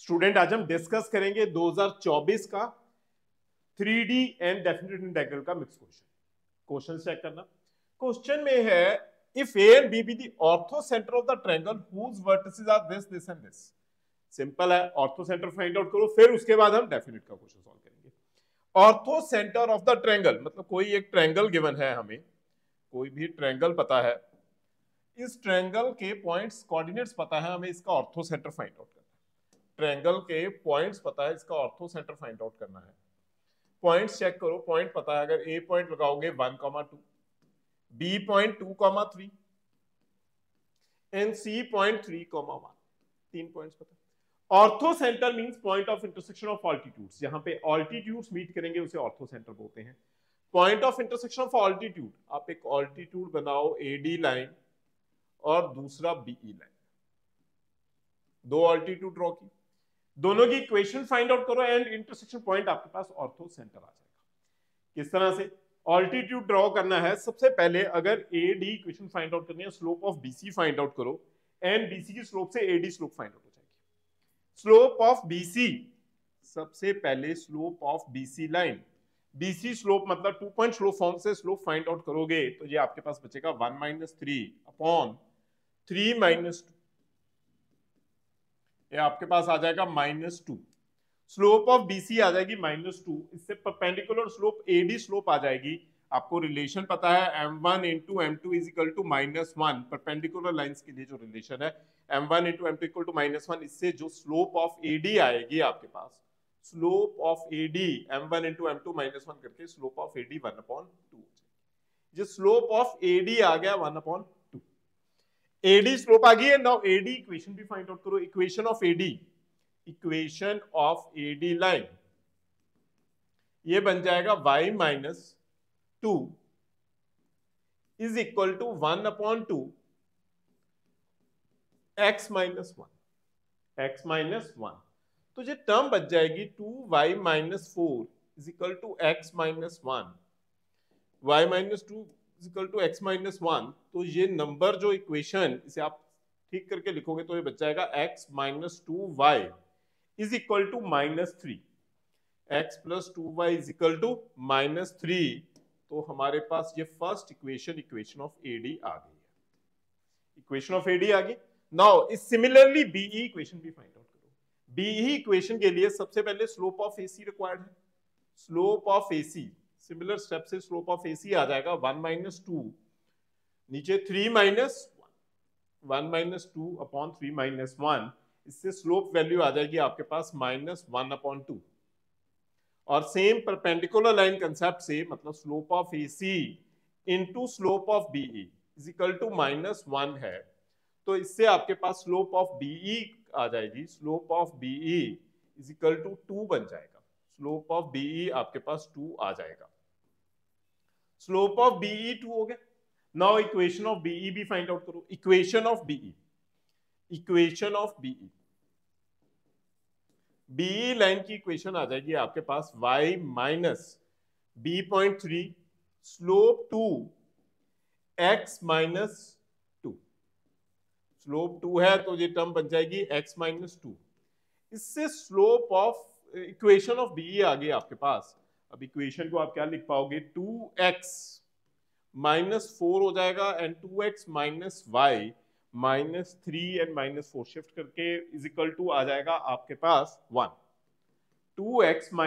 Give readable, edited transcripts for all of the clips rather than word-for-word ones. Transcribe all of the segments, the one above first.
Student आज हम discuss करेंगे 2024 का 3D एंड डेफिनेट इंटीग्रल का मिक्स क्वेश्चन चेक करना। क्वेश्चन में है if A and B B the orthocentre of the triangle whose vertices are this and this. Simple है, orthocentre find out करो, फिर उसके बाद हम डेफिनेट का क्वेश्चन सॉल्व करेंगे। Orthocentre of the triangle मतलब कोई एक ट्रायंगल गिवन है, हमें कोई भी ट्रायंगल पता है, इस ट्रायंगल के पॉइंट्स कोऑर्डिनेट्स पता है, हमें इसका ऑर्थो सेंटर फाइंड आउट करना है। ट्रायंगल के पॉइंट्स पता है, इसका ऑर्थो सेंटर फाइंड आउट करना है। पॉइंट्स चेक करो, पॉइंट पता है, अगर ए पॉइंट लगाओगे 1,2, B point 2,3 and C point 3,1, 3 points पता है। Orthocentre means point of intersection of altitudes, जहां पे ऑल्टीट्यूड्स मीट करेंगे उसे ऑर्थो सेंटर बोलते हैं। Point of intersection of altitude, आप एक ऑल्टीट्यूड बनाओ एडी लाइन और दूसरा बीई लाइन, दो ऑल्टीट्यूड ड्रॉ की, दोनों की इक्वेशन फाइंड आउट करो एंड इंटरसेक्शन पॉइंट आपके पास ऑर्थो सेंटर आ जाएगा। किस तरह से ऑल्टीट्यूड ड्रॉ करना है? सबसे पहले अगर A D equation find out करनी है, slope of BC find out करो एंड बीसी की स्लोप से एडी स्लोप फाइंड आउट हो जाएगी। स्लोप ऑफ बीसी, सबसे पहले slope of BC line, BC slope मतलब 2 पॉइंट स्लोप फॉर्म से स्लोप फाइंड आउट करोगे तो ये आपके पास बचेगा 1 - 3 अपॉन 3 - 2, ये आपके पास आ जाएगा -2। स्लोप ऑफ बीसी आ जाएगी -2, इससे परपेंडिकुलर स्लोप एडी स्लोप आ जाएगी। आपको रिलेशन पता है m1 × m2 = -1, परपेंडिकुलर लाइंस के लिए जो रिलेशन है m1 × m2 = -1, इससे जो स्लोप ऑफ एडी आएगी आपके पास, slope of AD m1 × m2 -1 करके स्लोप ऑफ एडी 1/2 हो जाएगी। जो स्लोप ऑफ एडी आ गया 1/2, एडी स्लोप आ गई है। नाउ एडी इक्वेशन भी फाइंड आउट करो। Equation of AD, equation of AD line, ये बन जाएगा y - 2 = 1/2 x - 1, x - 1, तो ये टर्म बच जाएगी 2y - 4 = x - 1, y - 2 = x - 1, तो ये नंबर जो इक्वेशन, इसे आप ठीक करके लिखोगे तो ये बच जाएगा x - 2y = -3, x + 2y = -3, तो हमारे पास ये फर्स्ट इक्वेशन ऑफ एडी आ गई है। इक्वेशन ऑफ एडी आ गई। नाउ इस सिमिलरली बीई इक्वेशन भी फाइंड आउट करो। बीई इक्वेशन के लिए सबसे पहले स्लोप ऑफ एसी रिक्वायर्ड है। Slope of AC, similar step से स्लोप ऑफ एसी आ जाएगा 1 - 2, नीचे 3 - 1 - 2 अपॉन 3 - 1, इससे स्लोप वैल्यू आ जाएगी आपके पास -1/2। और सेम परपेंडिकुलर लाइन कंसेप्ट से मतलब slope of AC into slope of BE = -1 है, तो इससे आपके पास स्लोप ऑफ बीई आ जाएगी, स्लोप ऑफ बीई = 2 बन जाएगा। स्लोप ऑफ बीई आपके पास 2 आ जाएगा। स्लोप ऑफ बीई 2 हो गया। नाउ इक्वेशन ऑफ बीई भी फाइंड आउट करो। Equation of BE, equation of BE, BE line की इक्वेशन आ जाएगी आपके पास y - b.3 slope 2 x - 2, slope 2 है तो ये टर्म बन जाएगी x - 2, इससे slope of equation of BE आ गई आपके पास। अब इक्वेशन को आप क्या लिख पाओगे? 2x - 4 हो जाएगा and 2x - y -3 and -4 shift करके = आ जाएगा आपके पास 1। 2x - y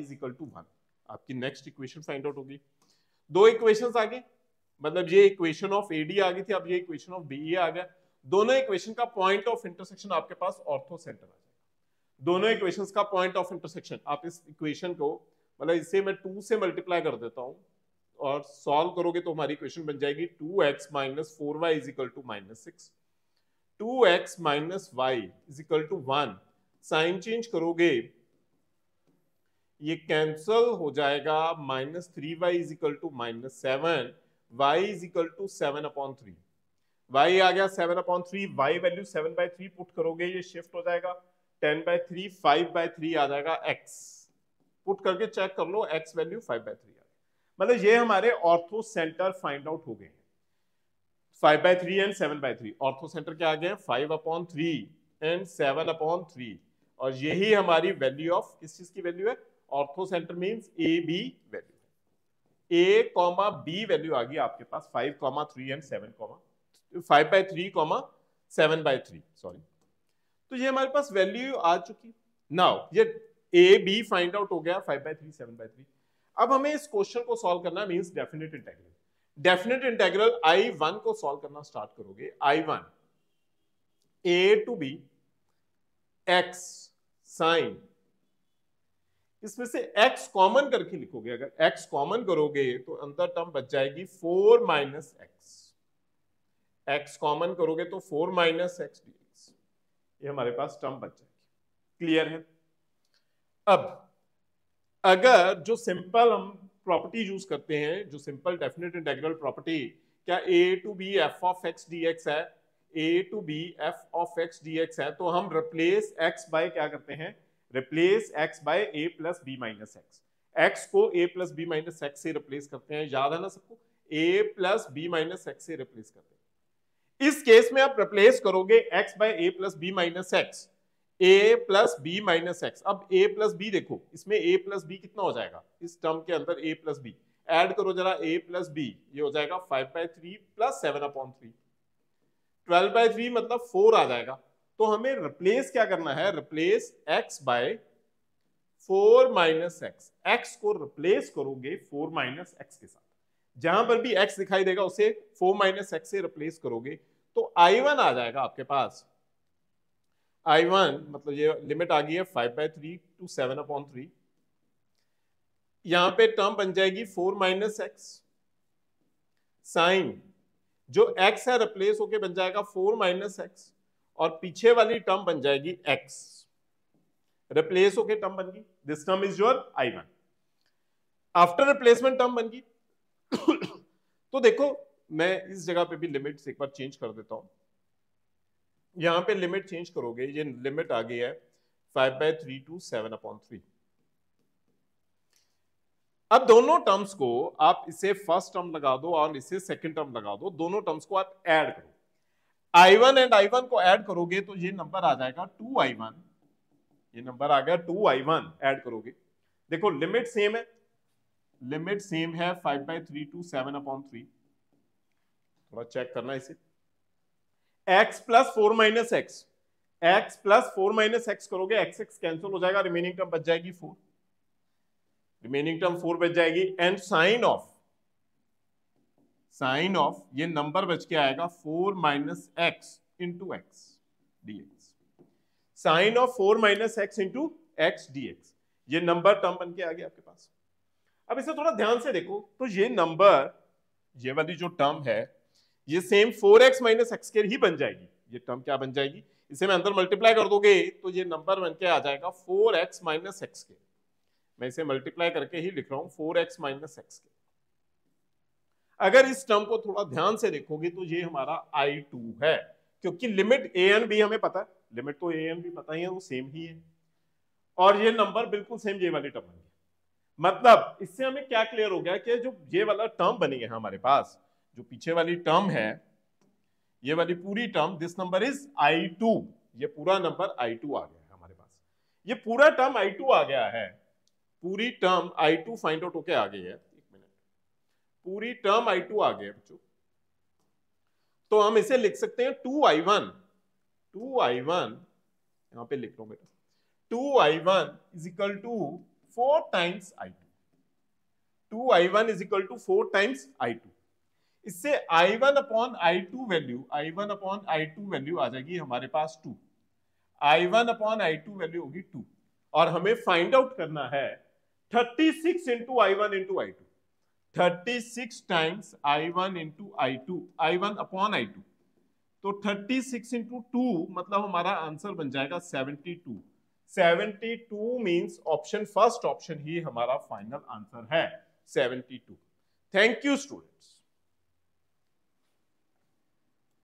= 1, आपकी नेक्स्ट इक्वेशन फाइंड आउट होगी। दो इक्वेशंस आ गई, मतलब ये इक्वेशन ऑफ एडी आ गई थी, अब ये इक्वेशन ऑफ बीई आ गया। दोनों इक्वेशन का पॉइंट ऑफ इंटरसेक्शन आपके पास ऑर्थो सेंटर आ जाएगा। दोनों इक्वेशंस का पॉइंट ऑफ इंटरसेक्शन, आप इस इक्वेशन को मतलब इसे मैं 2 से मल्टीप्लाई कर देता हूं और सॉल्व करोगे तो हमारी इक्वेशन बन जाएगी 2x - 4y = -6, 2x - y = 1, sign change करोगे ये कैंसल हो जाएगा, -3y = -7, y = 7/3, y आ गया 7/3, y वैल्यू 7/3 पुट करोगे ये शिफ्ट हो जाएगा 10/3, 5/3 आ जाएगा x, पुट करके चेक कर लो x वैल्यू 5/3 आ गई। मतलब ये हमारे ऑर्थो सेंटर फाइंड आउट हो गए हैं, 5/3 एंड 7/3। ऑर्थो सेंटर क्या आ गए? 5/3 एंड 7/3। और यही हमारी वैल्यू ऑफ किस चीज की वैल्यू है, orthocentre means A B value, A comma B value आ गई आपके पास 5,3 एंड 7,3 सॉरी। तो ये हमारे पास वैल्यू आ चुकी। नाउ ये ए बी फाइंड आउट हो गया 5/3 7/3। अब हमें इस क्वेश्चन को सॉल्व करना means definite integral. Definite integral I1 को सॉल्व करना स्टार्ट करोगे, I1 a to b x sine, इसमें से x कॉमन करके लिखोगे, अगर x कॉमन करोगे तो अंदर टर्म बच जाएगी 4 माइनस एक्स, x कॉमन करोगे तो 4 माइनस एक्स dx, ये हमारे पास टर्म बच जाएगी। क्लियर है? अब अगर जो सिंपल हम प्रॉपर्टी यूज करते हैं, जो सिंपल डेफिनेट इंटीग्रल प्रॉपर्टी, क्या a to b f of x dx है, a to b f of x dx है, तो हम रिप्लेस x बाय क्या करते हैं, replace x by a plus b minus x, x को a plus b minus x से replace करते हैं, याद है ना सबको, a plus b minus x से रिप्लेस करते हैं। इस केस में आप रिप्लेस करोगे x by a plus b minus x, a plus b minus x. अब a प्लस बी देखो, इसमें a प्लस बी कितना हो जाएगा, इस टर्म के अंदर a प्लस बी ऐड करो जरा, a प्लस बी ये हो जाएगा 5/3 प्लस 7/3, 12/3 मतलब 4 आ जाएगा। तो हमें रिप्लेस क्या करना है, replace x by 4 minus x, x को रिप्लेस करोगे 4 माइनस एक्स के साथ, जहां पर भी x दिखाई देगा उसे 4 माइनस एक्स से रिप्लेस करोगे, तो I1 आ जाएगा आपके पास। I1 मतलब ये लिमिट आ गई है 5/3 टू 7/3, यहां पे टर्म बन जाएगी 4 माइनस एक्स साइन, जो x है रिप्लेस होके बन जाएगा 4 माइनस एक्स, और पीछे वाली टर्म बन जाएगी x, रिप्लेस होके टर्म बन गई, this term is your I1। After replacement term बन गई। तो देखो मैं इस जगह पे भी लिमिट एक बार चेंज कर देता हूं, यहां पे लिमिट चेंज करोगे, ये लिमिट आ गई है 5/3 टू 7/3। अब दोनों टर्म्स को आप इसे फर्स्ट टर्म लगा दो और इसे सेकंड टर्म लगा दो, दोनों टर्म्स को आप ऐड करो, I1 एंड I1 को ऐड करोगे तो ये नंबर आ जाएगा 2I1, ये नंबर आ गया 2I1 ऐड करोगे। देखो लिमिट सेम है, लिमिट सेम है 5/3 टू 7/3, थोड़ा चेक करना इसे, x plus 4 minus x, x plus 4 minus x करोगे, x x कैंसिल हो जाएगा, रिमेनिंग टर्म बच जाएगी 4, रिमेनिंग टर्म 4 बच जाएगी, एंड साइन ऑफ ये नंबर बच के आएगा 4 minus x into x dx, sine of 4 minus x into x dx, ये नंबर टर्म बन के आ गया आपके पास। अब इसे थोड़ा ध्यान से देखो, तो ये नंबर, ये वाली जो टर्म है ये सेम 4x माइनस एक्स के ही बन जाएगी, ये टर्म क्या बन जाएगी, इसे मैं अंदर मल्टीप्लाई कर दोगे तो ये नंबर बन के आ जाएगा 4x माइनस एक्स के, मैं इसे मल्टीप्लाई करके ही लिख रहा हूं 4x माइनस एक्स के। अगर इस टर्म को थोड़ा ध्यान से देखोगे तो ये हमारा I2 है, क्योंकि लिमिट a एंड b हमें पता है, लिमिट तो a एंड b पता ही है, वो सेम ही है, और ये नंबर बिल्कुल सेम ये वाली टर्म बन गई। मतलब इससे हमें क्या क्लियर हो गया कि जो ये वाला टर्म बनी है हमारे पास, जो पीछे वाली टर्म है, ये वाली पूरी term, this number is I2, ये पूरा नंबर I2 आ गया है हमारे पास, ये पूरा टर्म I2 आ गया है, पूरी टर्म I2 फाइंड आउट होके आ गई है, एक मिनट, पूरी टर्म I2 आ गया बच्चों। तो हम इसे लिख सकते हैं 2I1, 2I1 यहां पे लिख रहा हूं बेटा, 2I1 is equal to 4 times I2, 2I1 is equal to 4 times I2। इससे I1 upon I2 value, I1 upon I2 value आ जाएगी हमारे पास 2, I1 अपॉन I2 वैल्यू होगी 2, और हमें फाइंड आउट करना है 36 into I1 into I2, 36 times I1 into I2, I1 upon I2, तो 36 इंटू 2 मतलब हमारा आंसर बन जाएगा 72, 72 मींस ऑप्शन फर्स्ट ऑप्शन ही हमारा फाइनल आंसर है 72। Thank you students.